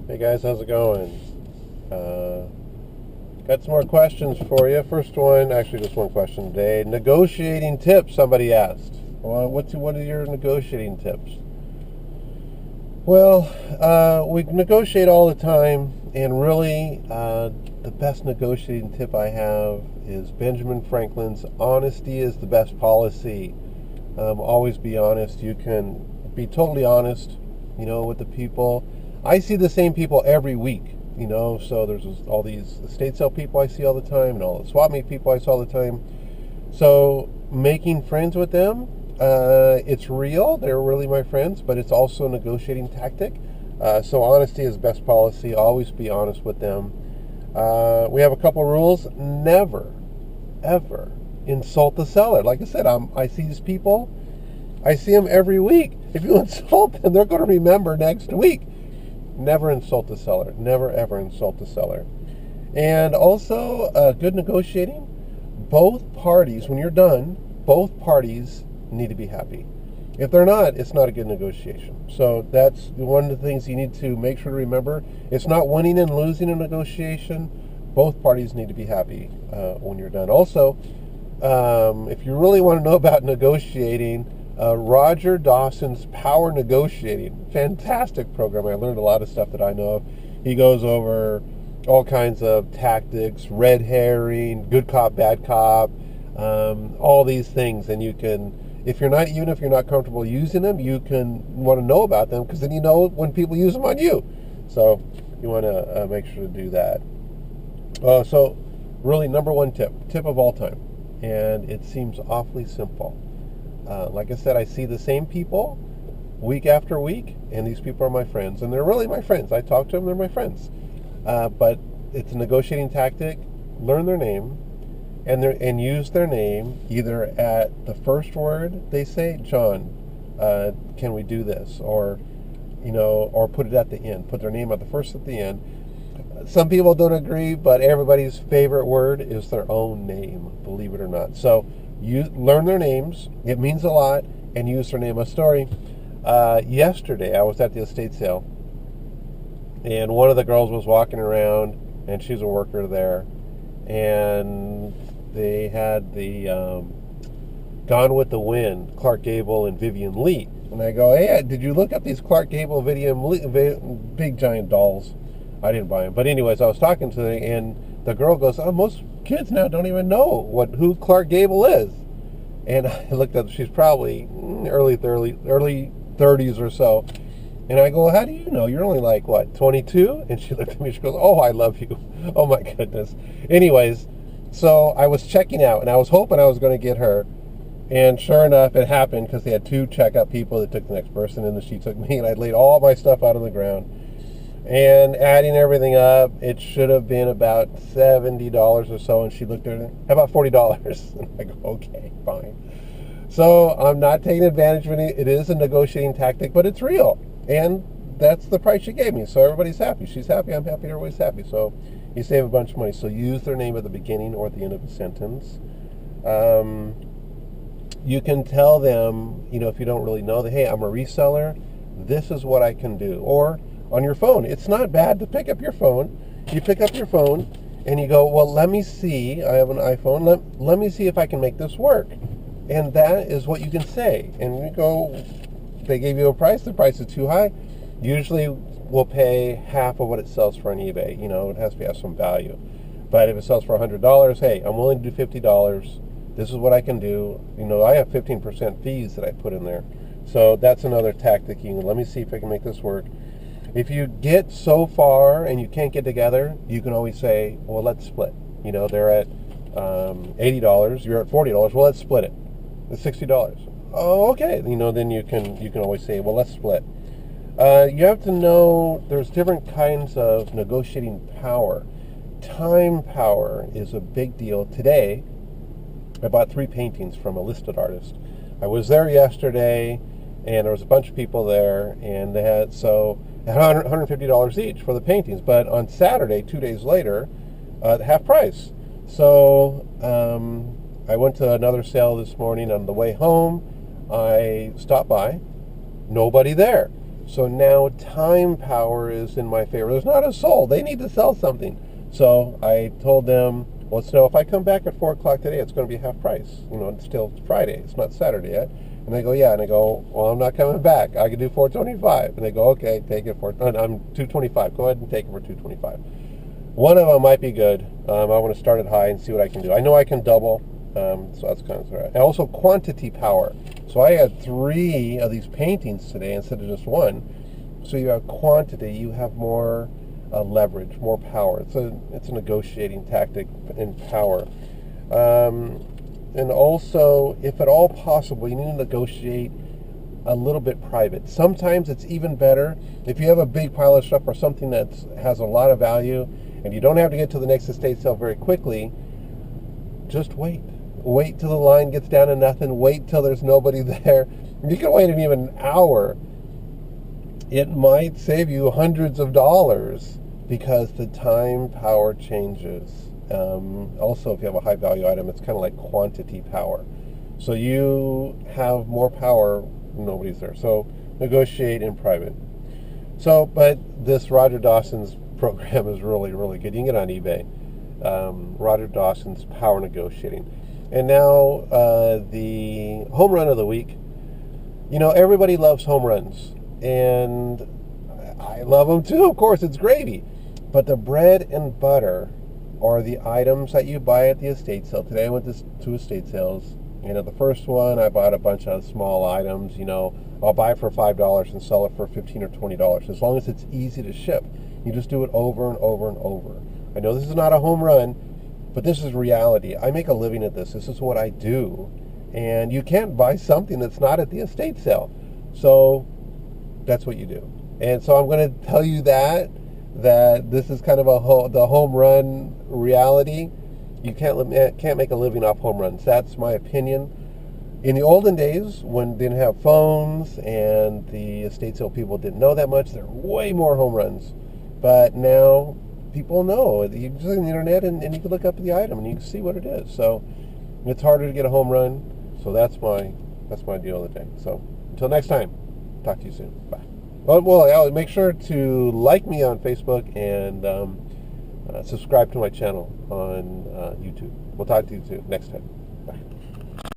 Hey guys, how's it going? Got some more questions for you. First one, actually just one question today. Negotiating tips, somebody asked. Well, what are your negotiating tips? Well, we negotiate all the time, and really the best negotiating tip I have is Benjamin Franklin's honesty is the best policy. Always be honest. You can be totally honest, with the people. I see the same people every week, so there's all these estate sale people I see all the time and all the swap meet people I see all the time. So making friends with them, it's real. They're really my friends, but it's also a negotiating tactic. So honesty is best policy. Always be honest with them. We have a couple rules. Never, ever insult the seller. Like I said, I see these people. I see them every week. If you insult them, they're going to remember next week. Never insult the seller. Never, ever insult the seller. And also, good negotiating. Both parties, when you're done, both parties need to be happy. If they're not, it's not a good negotiation. So that's one of the things you need to make sure to remember. It's not winning and losing a negotiation. Both parties need to be happy when you're done. Also, if you really want to know about negotiating, Roger Dawson's Power Negotiating, fantastic program. I learned a lot of stuff that I know of. He goes over all kinds of tactics, red herring, good cop, bad cop, all these things. And you can, even if you're not comfortable using them, you can want to know about them, because then you know when people use them on you. So you want to make sure to do that. So really, number one tip of all time, and it seems awfully simple. Like I said, I see the same people week after week, and these people are my friends, and they're really my friends. I talk to them, they're my friends. But it's a negotiating tactic. Learn their name, and use their name either at the first word they say, John, can we do this? Or put it at the end. Put their name at the first, at the end. Some people don't agree, but everybody's favorite word is their own name, believe it or not. So you learn their names. It means a lot. And use their name. A story. Yesterday, I was at the estate sale, and one of the girls was walking around, and she's a worker there, and they had the Gone with the Wind, Clark Gable and Vivian Lee. And I go, hey, did you look up these Clark Gable, Vivian Lee, big giant dolls? I didn't buy them. But anyways, I was talking to them, and the girl goes, oh, most kids now don't even know who Clark Gable is. And I looked up, she's probably early 30s or so. And I go, how do you know? You're only like, 22? And she looked at me, she goes, oh, I love you. Oh my goodness. Anyways, so I was checking out, and I was hoping I was going to get her. And sure enough, it happened, because they had two checkout people that took the next person, and then she took me, and I laid all my stuff out on the ground. And adding everything up, it should have been about $70 or so. And she looked at it, how about $40? And I go, okay, fine. So I'm not taking advantage of it. It is a negotiating tactic, but it's real. And that's the price she gave me. So everybody's happy. She's happy, I'm happy, everybody's happy. So you save a bunch of money. So use their name at the beginning or at the end of a sentence. You can tell them, if you don't really know, that, hey, I'm a reseller. This is what I can do. Or on your phone. It's not bad to pick up your phone. You pick up your phone and you go, well, let me see. I have an iPhone. Let me see if I can make this work. And that is what you can say. And you go, they gave you a price. The price is too high. Usually we'll pay half of what it sells for on eBay. It has to have some value. But if it sells for $100, hey, I'm willing to do $50. This is what I can do. I have 15% fees that I put in there. So that's another tactic. Let me see if I can make this work. If you get so far and you can't get together, you can always say, well, let's split. They're at $80, you're at $40, well, let's split it. It's $60. Oh, okay. Then you can always say, well, let's split. You have to know there's different kinds of negotiating power. Time power is a big deal. Today, I bought 3 paintings from a listed artist. I was there yesterday, and there was a bunch of people there, and they had $150 each for the paintings. But on Saturday, 2 days later, half price. So I went to another sale this morning. On the way home, I stopped by. Nobody there. So now time power is in my favor. There's not a soul. They need to sell something. So I told them, well, so if I come back at 4 o'clock today, it's going to be half price. It's still Friday. It's not Saturday yet. And they go, yeah. And I go, well, I'm not coming back. I can do $425. And they go, okay, take it for, I'm $225. Go ahead and take it for $225. One of them might be good. I want to start it high and see what I can do. I know I can double. So that's kind of right. And also quantity power. So I had 3 of these paintings today instead of just one. So you have quantity, you have more leverage, more power. It's a negotiating tactic in power. And also, if at all possible, you need to negotiate a little bit private. Sometimes it's even better if you have a big pile of stuff or something that has a lot of value and you don't have to get to the next estate sale very quickly. Just wait. Wait till the line gets down to nothing. Wait till there's nobody there. You can wait even an hour. It might save you hundreds of dollars because the time power changes. Also, if you have a high value item, it's kind of like quantity power. So you have more power, nobody's there. So negotiate in private. So, but this Roger Dawson's program is really, really good. You can get it on eBay. Roger Dawson's Power Negotiating. And now the home run of the week. Everybody loves home runs. And I love them too, of course. It's gravy. But the bread and butter are the items that you buy at the estate sale. Today I went to 2 estate sales. The first one I bought a bunch of small items. I'll buy it for $5 and sell it for $15 or $20. As long as it's easy to ship. You just do it over and over and over. I know this is not a home run, but this is reality. I make a living at this. This is what I do. And you can't buy something that's not at the estate sale. So that's what you do. And so I'm going to tell you that this is kind of the home run reality. You can't make a living off home runs. That's my opinion. In the olden days, when they didn't have phones and the estate sale people didn't know that much, there were way more home runs. But now people know. You just look on the internet and you can look up the item and you can see what it is. So it's harder to get a home run. So that's my deal of the day. So until next time, talk to you soon. Bye. Well, make sure to like me on Facebook and subscribe to my channel on YouTube. We'll talk to you soon next time.